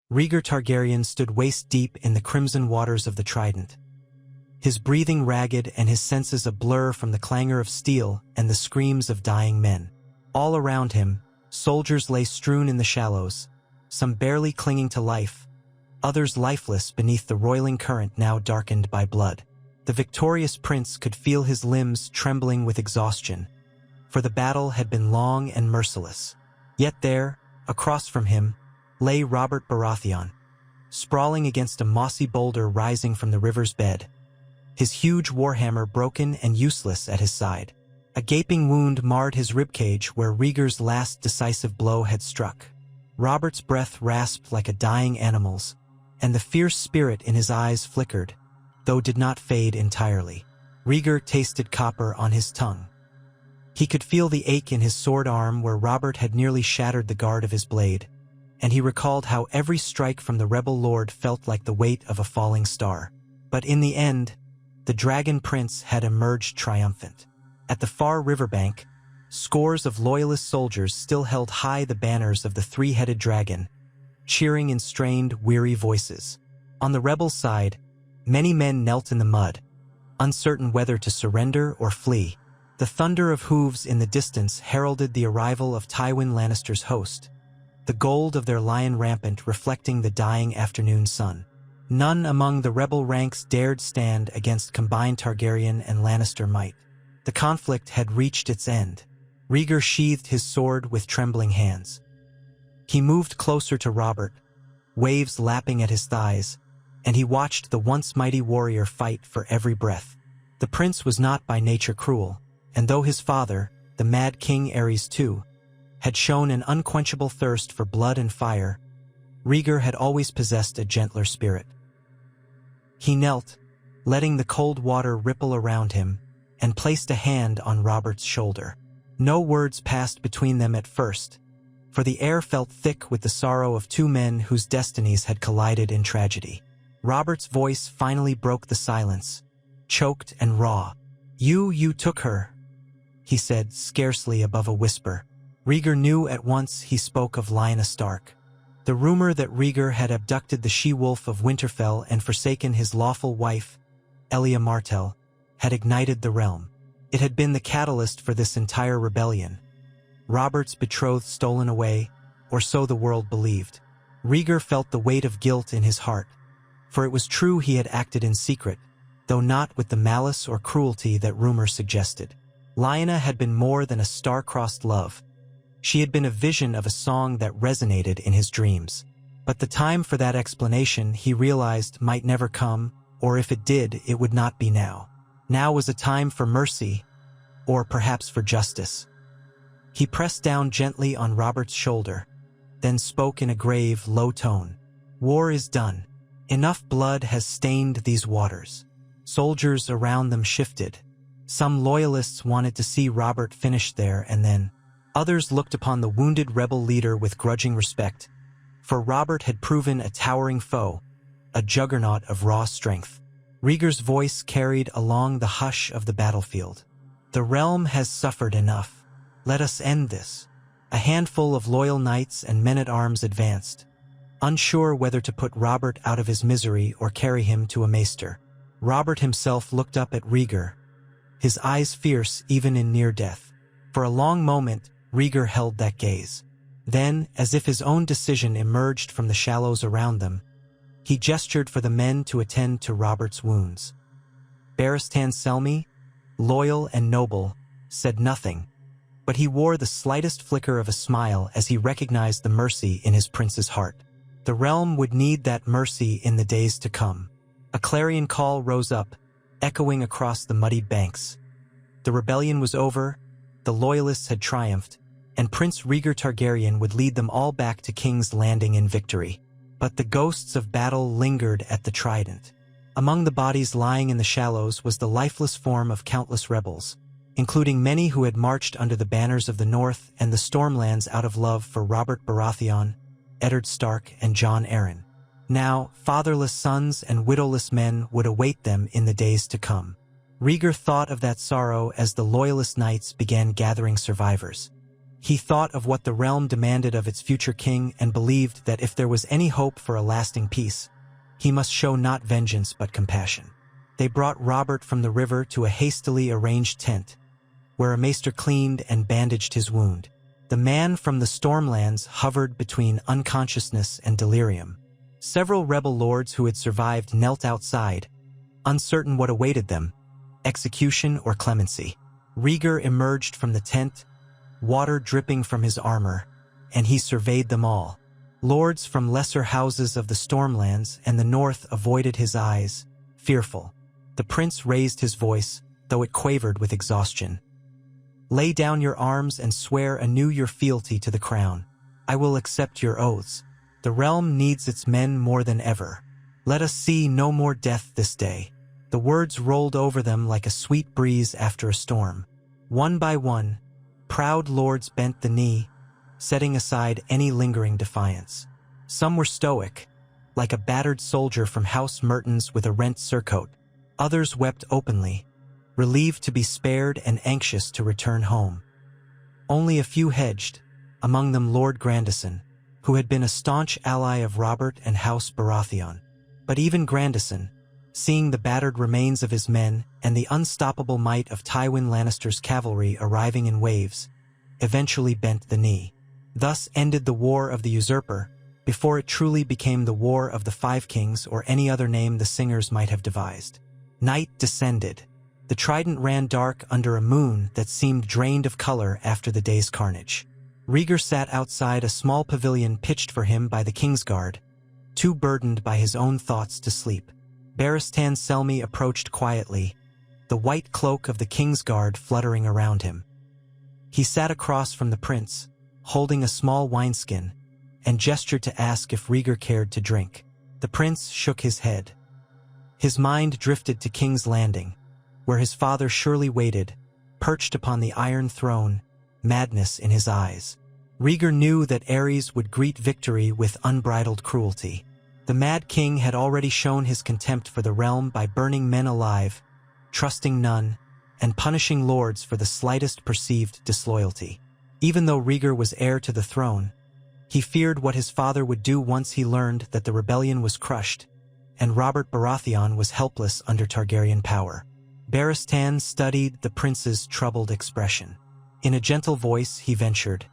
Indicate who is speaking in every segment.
Speaker 1: Rhaegar Targaryen stood waist-deep in the crimson waters of the Trident, his breathing ragged and his senses a blur from the clangor of steel and the screams of dying men. All around him, soldiers lay strewn in the shallows, some barely clinging to life, others lifeless beneath the roiling current now darkened by blood. The victorious prince could feel his limbs trembling with exhaustion, for the battle had been long and merciless. Yet there, across from him, lay Robert Baratheon, sprawling against a mossy boulder rising from the river's bed, his huge warhammer broken and useless at his side. A gaping wound marred his ribcage where Rhaegar's last decisive blow had struck. Robert's breath rasped like a dying animal's, and the fierce spirit in his eyes flickered, though did not fade entirely. Rhaegar tasted copper on his tongue. He could feel the ache in his sword arm where Robert had nearly shattered the guard of his blade, and he recalled how every strike from the rebel lord felt like the weight of a falling star. But in the end, the Dragon Prince had emerged triumphant. At the far riverbank, scores of loyalist soldiers still held high the banners of the three-headed dragon, cheering in strained, weary voices. On the rebel side, many men knelt in the mud, uncertain whether to surrender or flee. The thunder of hooves in the distance heralded the arrival of Tywin Lannister's host, the gold of their lion rampant reflecting the dying afternoon sun. None among the rebel ranks dared stand against combined Targaryen and Lannister might. The conflict had reached its end. Rhaegar sheathed his sword with trembling hands. He moved closer to Robert, waves lapping at his thighs, and he watched the once mighty warrior fight for every breath. The prince was not by nature cruel, and though his father, the Mad King Aerys II, had shown an unquenchable thirst for blood and fire, Rhaegar had always possessed a gentler spirit. He knelt, letting the cold water ripple around him, and placed a hand on Robert's shoulder. No words passed between them at first, for the air felt thick with the sorrow of two men whose destinies had collided in tragedy. Robert's voice finally broke the silence, choked and raw. You took her," he said, scarcely above a whisper. Rhaegar knew at once he spoke of Lyanna Stark. The rumor that Rhaegar had abducted the she-wolf of Winterfell and forsaken his lawful wife, Elia Martell, had ignited the realm. It had been the catalyst for this entire rebellion. Robert's betrothed stolen away, or so the world believed. Rhaegar felt the weight of guilt in his heart, for it was true he had acted in secret, though not with the malice or cruelty that rumor suggested. Lyanna had been more than a star-crossed love. She had been a vision of a song that resonated in his dreams. But the time for that explanation, he realized, might never come, or if it did, it would not be now. Now was a time for mercy, or perhaps for justice. He pressed down gently on Robert's shoulder, then spoke in a grave, low tone. "War is done. Enough blood has stained these waters." Soldiers around them shifted. Some loyalists wanted to see Robert finish there and then. Others looked upon the wounded rebel leader with grudging respect, for Robert had proven a towering foe, a juggernaut of raw strength. Rhaegar's voice carried along the hush of the battlefield. "The realm has suffered enough. Let us end this." A handful of loyal knights and men-at-arms advanced, unsure whether to put Robert out of his misery or carry him to a maester. Robert himself looked up at Rhaegar, his eyes fierce even in near death. For a long moment, Rhaegar held that gaze. Then, as if his own decision emerged from the shallows around them, he gestured for the men to attend to Robert's wounds. Barristan Selmy, loyal and noble, said nothing, but he wore the slightest flicker of a smile as he recognized the mercy in his prince's heart. The realm would need that mercy in the days to come. A clarion call rose up, echoing across the muddied banks. The rebellion was over, the loyalists had triumphed, and Prince Rhaegar Targaryen would lead them all back to King's Landing in victory. But the ghosts of battle lingered at the Trident. Among the bodies lying in the shallows was the lifeless form of countless rebels, including many who had marched under the banners of the North and the Stormlands out of love for Robert Baratheon, Eddard Stark, and Jon Arryn. Now, fatherless sons and widowless men would await them in the days to come. Rhaegar thought of that sorrow as the loyalist knights began gathering survivors. He thought of what the realm demanded of its future king and believed that if there was any hope for a lasting peace, he must show not vengeance but compassion. They brought Robert from the river to a hastily arranged tent, where a maester cleaned and bandaged his wound. The man from the Stormlands hovered between unconsciousness and delirium. Several rebel lords who had survived knelt outside, uncertain what awaited them, execution or clemency. Rhaegar emerged from the tent, water dripping from his armor, and he surveyed them all. Lords from lesser houses of the Stormlands and the north avoided his eyes, fearful. The prince raised his voice, though it quavered with exhaustion. "Lay down your arms and swear anew your fealty to the crown. I will accept your oaths. The realm needs its men more than ever. Let us see no more death this day." The words rolled over them like a sweet breeze after a storm. One by one, proud lords bent the knee, setting aside any lingering defiance. Some were stoic, like a battered soldier from House Mertens with a rent surcoat. Others wept openly, relieved to be spared and anxious to return home. Only a few hedged, among them Lord Grandison, who had been a staunch ally of Robert and House Baratheon. But even Grandison, seeing the battered remains of his men and the unstoppable might of Tywin Lannister's cavalry arriving in waves, eventually bent the knee. Thus ended the War of the Usurper, before it truly became the War of the Five Kings or any other name the singers might have devised. Night descended. The Trident ran dark under a moon that seemed drained of color after the day's carnage. Rhaegar sat outside a small pavilion pitched for him by the Kingsguard, too burdened by his own thoughts to sleep. Barristan Selmy approached quietly, the white cloak of the Kingsguard fluttering around him. He sat across from the prince, holding a small wineskin, and gestured to ask if Rhaegar cared to drink. The prince shook his head. His mind drifted to King's Landing, where his father surely waited, perched upon the Iron Throne, madness in his eyes. Rhaegar knew that Aerys would greet victory with unbridled cruelty. The Mad King had already shown his contempt for the realm by burning men alive, trusting none, and punishing lords for the slightest perceived disloyalty. Even though Rhaegar was heir to the throne, he feared what his father would do once he learned that the rebellion was crushed, and Robert Baratheon was helpless under Targaryen power. Barristan studied the prince's troubled expression. In a gentle voice, he ventured,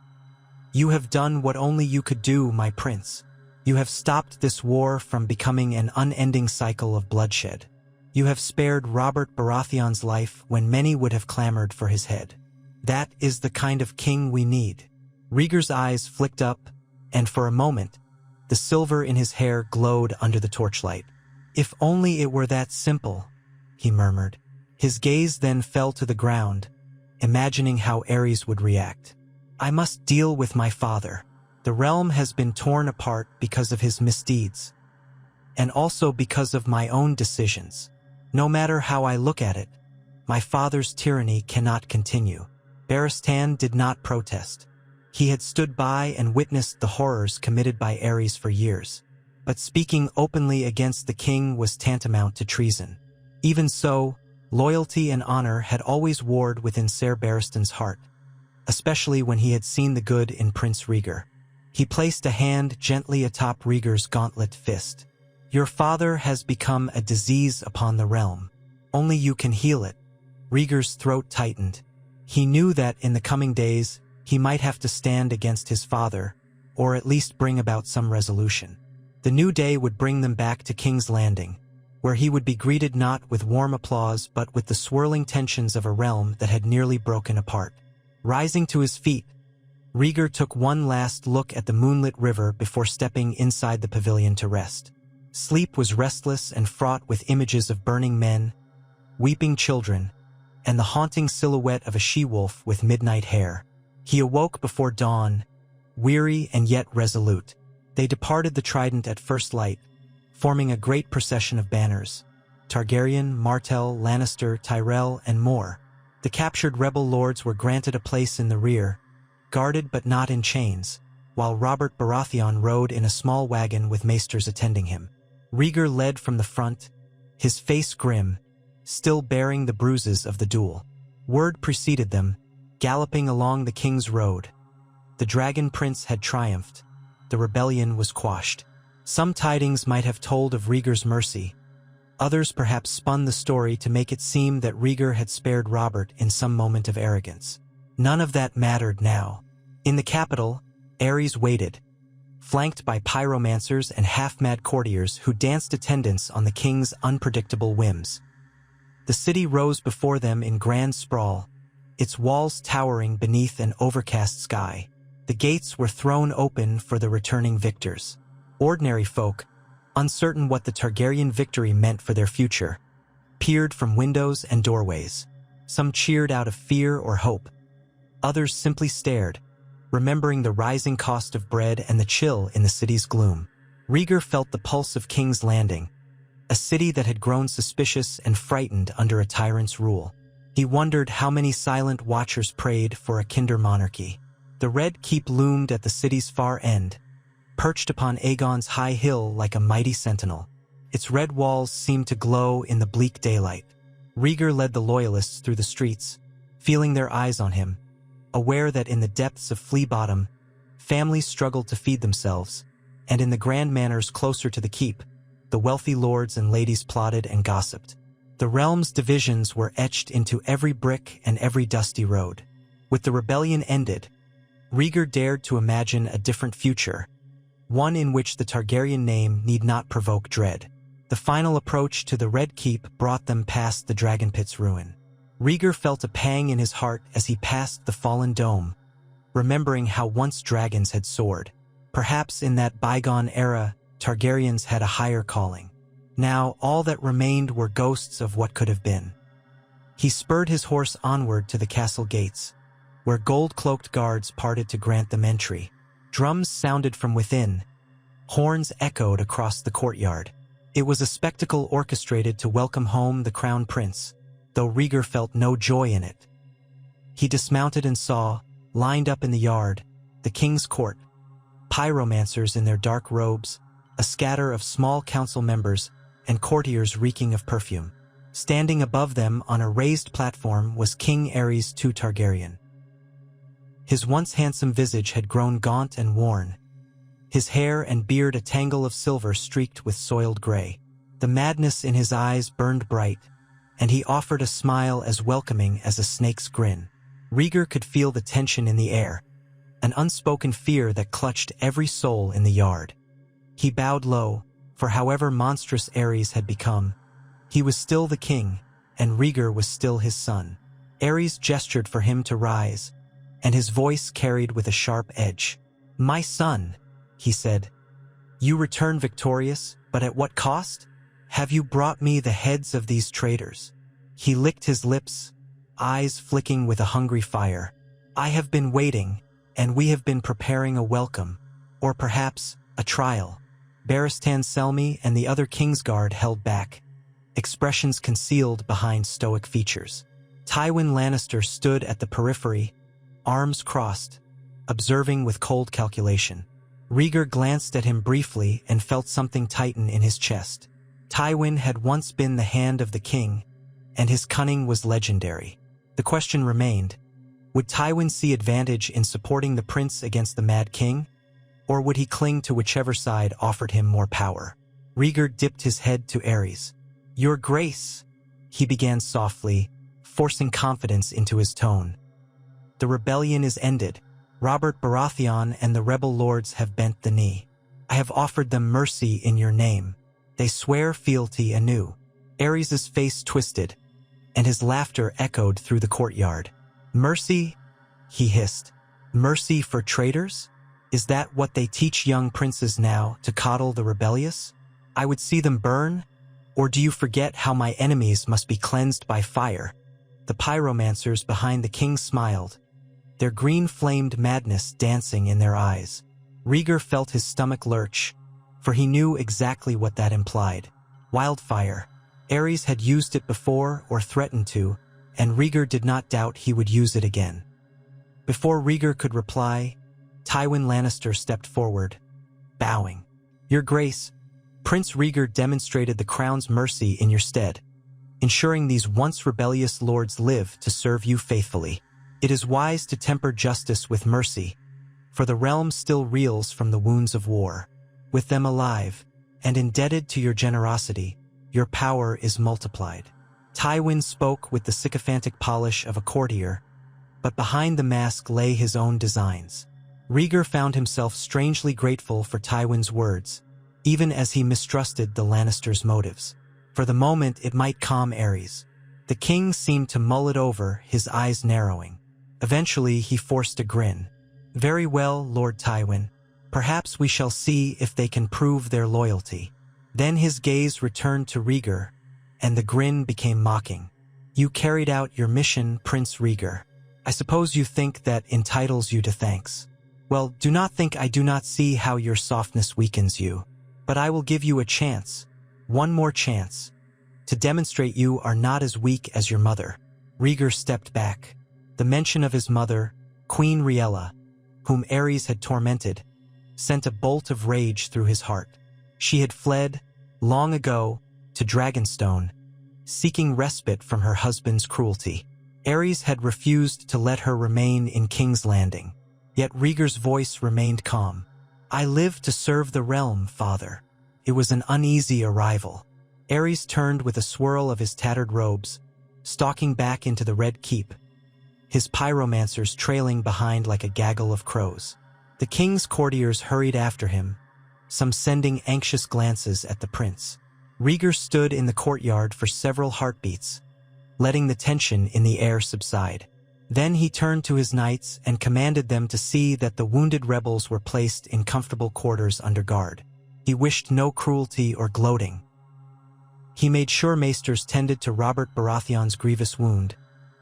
Speaker 1: "You have done what only you could do, my prince. You have stopped this war from becoming an unending cycle of bloodshed. You have spared Robert Baratheon's life when many would have clamored for his head. That is the kind of king we need." Rhaegar's eyes flicked up, and for a moment, the silver in his hair glowed under the torchlight. "If only it were that simple," he murmured. His gaze then fell to the ground, imagining how Aerys would react. "I must deal with my father. The realm has been torn apart because of his misdeeds, and also because of my own decisions. No matter how I look at it, my father's tyranny cannot continue." Barristan did not protest. He had stood by and witnessed the horrors committed by Aerys for years. But speaking openly against the king was tantamount to treason. Even so, loyalty and honor had always warred within Ser Barristan's heart, especially when he had seen the good in Prince Rhaegar. He placed a hand gently atop Rhaegar's gauntlet fist. "Your father has become a disease upon the realm. Only you can heal it." Rhaegar's throat tightened. He knew that in the coming days, he might have to stand against his father, or at least bring about some resolution. The new day would bring them back to King's Landing, where he would be greeted not with warm applause but with the swirling tensions of a realm that had nearly broken apart. Rising to his feet, Rhaegar took one last look at the moonlit river before stepping inside the pavilion to rest. Sleep was restless and fraught with images of burning men, weeping children, and the haunting silhouette of a she-wolf with midnight hair. He awoke before dawn, weary and yet resolute. They departed the Trident at first light, forming a great procession of banners: Targaryen, Martell, Lannister, Tyrell, and more. The captured rebel lords were granted a place in the rear, guarded but not in chains, while Robert Baratheon rode in a small wagon with maesters attending him. Rhaegar led from the front, his face grim, still bearing the bruises of the duel. Word preceded them, galloping along the King's Road, The Dragon Prince had triumphed. The rebellion was quashed. Some tidings might have told of Rhaegar's mercy. Others perhaps spun the story to make it seem that Rhaegar had spared Robert in some moment of arrogance. None of that mattered now. In the capital, Aerys waited, flanked by pyromancers and half-mad courtiers who danced attendance on the king's unpredictable whims. The city rose before them in grand sprawl, its walls towering beneath an overcast sky. The gates were thrown open for the returning victors. Ordinary folk, uncertain what the Targaryen victory meant for their future, peered from windows and doorways. Some cheered out of fear or hope. Others simply stared, remembering the rising cost of bread and the chill in the city's gloom. Rhaegar felt the pulse of King's Landing, a city that had grown suspicious and frightened under a tyrant's rule. He wondered how many silent watchers prayed for a kinder monarchy. The Red Keep loomed at the city's far end, perched upon Aegon's high hill like a mighty sentinel. Its red walls seemed to glow in the bleak daylight. Rhaegar led the loyalists through the streets, feeling their eyes on him, aware that in the depths of Flea Bottom, families struggled to feed themselves, and in the grand manors closer to the keep, the wealthy lords and ladies plotted and gossiped. The realm's divisions were etched into every brick and every dusty road. With the rebellion ended, Rhaegar dared to imagine a different future, one in which the Targaryen name need not provoke dread. The final approach to the Red Keep brought them past the Dragon Pit's ruin. Rhaegar felt a pang in his heart as he passed the fallen dome, remembering how once dragons had soared. Perhaps in that bygone era, Targaryens had a higher calling. Now all that remained were ghosts of what could have been. He spurred his horse onward to the castle gates, where gold-cloaked guards parted to grant them entry. Drums sounded from within. Horns echoed across the courtyard. It was a spectacle orchestrated to welcome home the crown prince, though Rhaegar felt no joy in it. He dismounted and saw, lined up in the yard, the king's court, pyromancers in their dark robes, a scatter of small council members, and courtiers reeking of perfume. Standing above them on a raised platform was King Aerys II Targaryen. His once handsome visage had grown gaunt and worn, his hair and beard a tangle of silver streaked with soiled gray. The madness in his eyes burned bright, and he offered a smile as welcoming as a snake's grin. Rhaegar could feel the tension in the air, an unspoken fear that clutched every soul in the yard. He bowed low, for however monstrous Aerys had become, he was still the king, and Rhaegar was still his son. Aerys gestured for him to rise, and his voice carried with a sharp edge. "My son," he said, "you return victorious, but at what cost? Have you brought me the heads of these traitors?" He licked his lips, eyes flicking with a hungry fire. "I have been waiting, and we have been preparing a welcome, or perhaps a trial." Barristan Selmy and the other Kingsguard held back, expressions concealed behind stoic features. Tywin Lannister stood at the periphery, arms crossed, observing with cold calculation. Rhaegar glanced at him briefly and felt something tighten in his chest. Tywin had once been the hand of the king, and his cunning was legendary. The question remained, would Tywin see advantage in supporting the prince against the Mad King, or would he cling to whichever side offered him more power? Rhaegar dipped his head to Aerys. "Your Grace," he began softly, forcing confidence into his tone. "The rebellion is ended. Robert Baratheon and the rebel lords have bent the knee. I have offered them mercy in your name. They swear fealty anew." Aerys' face twisted, and his laughter echoed through the courtyard. "Mercy?" he hissed. "Mercy for traitors? Is that what they teach young princes now, to coddle the rebellious? I would see them burn? Or do you forget how my enemies must be cleansed by fire?" The pyromancers behind the king smiled, their green-flamed madness dancing in their eyes. Rhaegar felt his stomach lurch, for he knew exactly what that implied. Wildfire. Aerys had used it before or threatened to, and Rhaegar did not doubt he would use it again. Before Rhaegar could reply, Tywin Lannister stepped forward, bowing. "Your Grace, Prince Rhaegar demonstrated the crown's mercy in your stead, ensuring these once rebellious lords live to serve you faithfully. It is wise to temper justice with mercy, for the realm still reels from the wounds of war. With them alive, and indebted to your generosity, your power is multiplied." Tywin spoke with the sycophantic polish of a courtier, but behind the mask lay his own designs. Rhaegar found himself strangely grateful for Tywin's words, even as he mistrusted the Lannisters' motives. For the moment it might calm Aerys. The king seemed to mull it over, his eyes narrowing. Eventually he forced a grin. "Very well, Lord Tywin. Perhaps we shall see if they can prove their loyalty." Then his gaze returned to Rhaegar, and the grin became mocking. "You carried out your mission, Prince Rhaegar. I suppose you think that entitles you to thanks. Well, do not think I do not see how your softness weakens you. But I will give you a chance, one more chance, to demonstrate you are not as weak as your mother." Rhaegar stepped back. The mention of his mother, Queen Rhaella, whom Aerys had tormented, sent a bolt of rage through his heart. She had fled, long ago, to Dragonstone, seeking respite from her husband's cruelty. Aerys had refused to let her remain in King's Landing. Yet Rhaegar's voice remained calm. "I live to serve the realm, father." It was an uneasy arrival. Aerys turned with a swirl of his tattered robes, stalking back into the Red Keep, his pyromancers trailing behind like a gaggle of crows. The king's courtiers hurried after him, some sending anxious glances at the prince. Rhaegar stood in the courtyard for several heartbeats, letting the tension in the air subside. Then he turned to his knights and commanded them to see that the wounded rebels were placed in comfortable quarters under guard. He wished no cruelty or gloating. He made sure maesters tended to Robert Baratheon's grievous wound,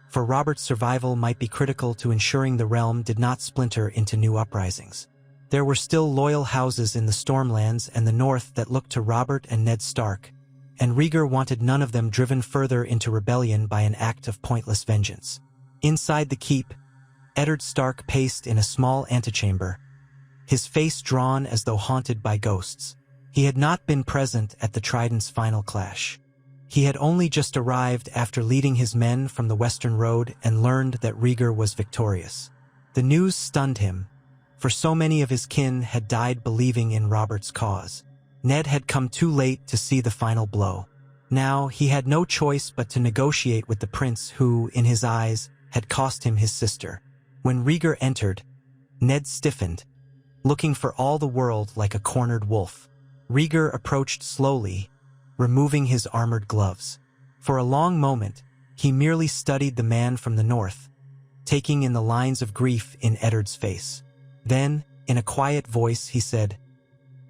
Speaker 1: for Robert's survival might be critical to ensuring the realm did not splinter into new uprisings. There were still loyal houses in the Stormlands and the North that looked to Robert and Ned Stark, and Rhaegar wanted none of them driven further into rebellion by an act of pointless vengeance. Inside the keep, Eddard Stark paced in a small antechamber, his face drawn as though haunted by ghosts. He had not been present at the Trident's final clash. He had only just arrived after leading his men from the Western Road and learned that Rhaegar was victorious. The news stunned him, for so many of his kin had died believing in Robert's cause. Ned had come too late to see the final blow. Now he had no choice but to negotiate with the prince who, in his eyes, had cost him his sister. When Rhaegar entered, Ned stiffened, looking for all the world like a cornered wolf. Rhaegar approached slowly, removing his armored gloves. For a long moment, he merely studied the man from the north, taking in the lines of grief in Eddard's face. Then, in a quiet voice, he said,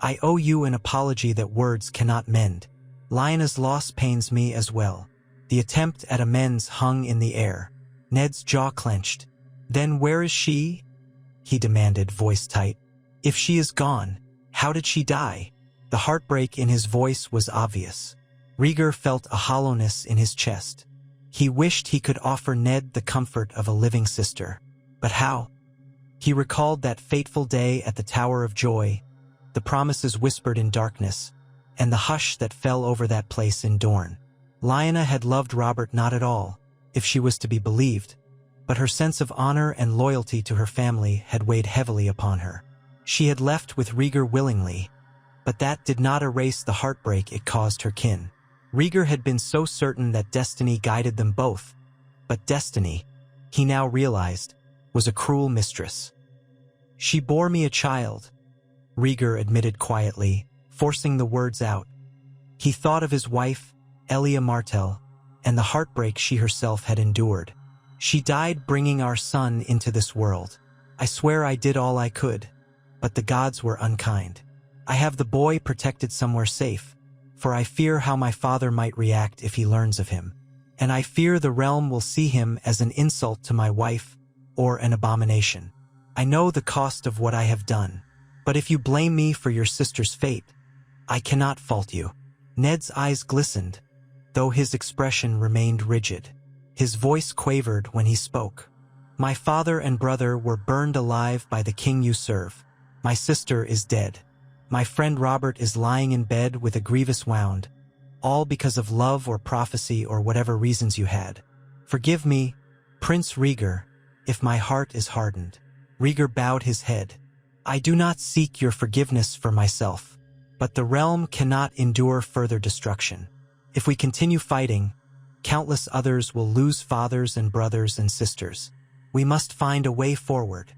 Speaker 1: "I owe you an apology that words cannot mend. Lyanna's loss pains me as well." The attempt at amends hung in the air. Ned's jaw clenched. "Then where is she?" he demanded, voice tight. "If she is gone, how did she die?" The heartbreak in his voice was obvious. Rhaegar felt a hollowness in his chest. He wished he could offer Ned the comfort of a living sister. But how? He recalled that fateful day at the Tower of Joy, the promises whispered in darkness, and the hush that fell over that place in Dorne. Lyanna had loved Robert not at all, if she was to be believed, but her sense of honor and loyalty to her family had weighed heavily upon her. She had left with Rhaegar willingly, but that did not erase the heartbreak it caused her kin. Rhaegar had been so certain that destiny guided them both, but destiny, he now realized, was a cruel mistress. "She bore me a child," Rhaegar admitted quietly, forcing the words out. He thought of his wife, Elia Martell, and the heartbreak she herself had endured. "She died bringing our son into this world. I swear I did all I could, but the gods were unkind. I have the boy protected somewhere safe, for I fear how my father might react if he learns of him. And I fear the realm will see him as an insult to my wife or an abomination. I know the cost of what I have done, but if you blame me for your sister's fate, I cannot fault you." Ned's eyes glistened, though his expression remained rigid. His voice quavered when he spoke. "My father and brother were burned alive by the king you serve. My sister is dead. My friend Robert is lying in bed with a grievous wound, all because of love or prophecy or whatever reasons you had. Forgive me, Prince Rhaegar, if my heart is hardened." Rhaegar bowed his head. I do not seek your forgiveness for myself, but the realm cannot endure further destruction. If we continue fighting, countless others will lose fathers and brothers and sisters. We must find a way forward.